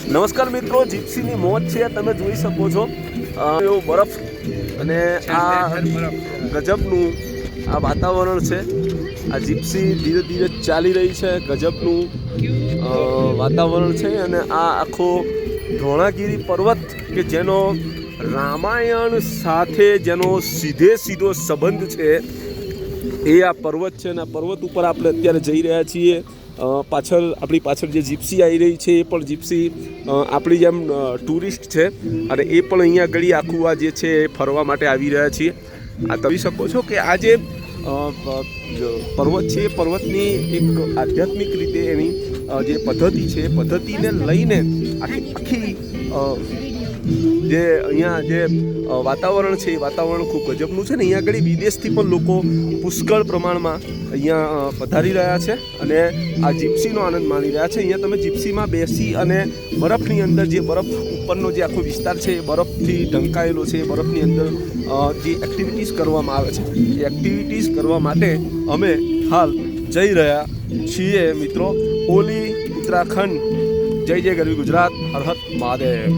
નમસ્કાર મિત્રો, જીપ્સીની મોજ છે, તમે જોઈ શકો છો એવો બરફ અને આ ગજબનું આ વાતાવરણ છે। આ જીપ્સી ધીરે ધીરે ચાલી રહી છે, ગજબનું વાતાવરણ છે અને આ આખો ધોળાગીરી પર્વત કે જેનો રામાયણ સાથે જેનો સીધો સંબંધ છે એ આ પર્વત છે અને આ પર્વત ઉપર આપણે અત્યારે જઈ રહ્યા છીએ। આપણી પાછળ જે જીપ્સી આવી રહી છે એ પણ જીપ્સી આપણી જેમ ટુરિસ્ટ છે અને એ પણ અહીંયા આગળ આખું આ જે છે એ ફરવા માટે આવી રહ્યા છીએ। આ તમે શકો છો કે આ જે પર્વત છે એ પર્વતની એક આધ્યાત્મિક રીતે એની જે પદ્ધતિ છે એ પદ્ધતિને લઈને આખી જે અહીંયા જે વાતાવરણ છે એ વાતાવરણ ખૂબ ગજબનું છે ને અહીંયા આગળ વિદેશથી પણ લોકો પુષ્કળ પ્રમાણમાં અહીંયા પધારી રહ્યા છે અને આ જીપ્સીનો આનંદ માણી રહ્યા છે। અહીંયા તમે જીપ્સીમાં બેસી અને બરફની અંદર જે બરફ ઉપરનો જે આખો વિસ્તાર છે એ બરફથી ઢંકાયેલો છે, એ બરફની અંદર જે એક્ટિવિટીઝ કરવામાં આવે છે એ એક્ટિવિટીઝ કરવા માટે અમે હાલ જઈ રહ્યા છીએ મિત્રો। ઓલી ઉત્તરાખંડ। જય જય ગરવી ગુજરાત, હર હર મહાદેવ।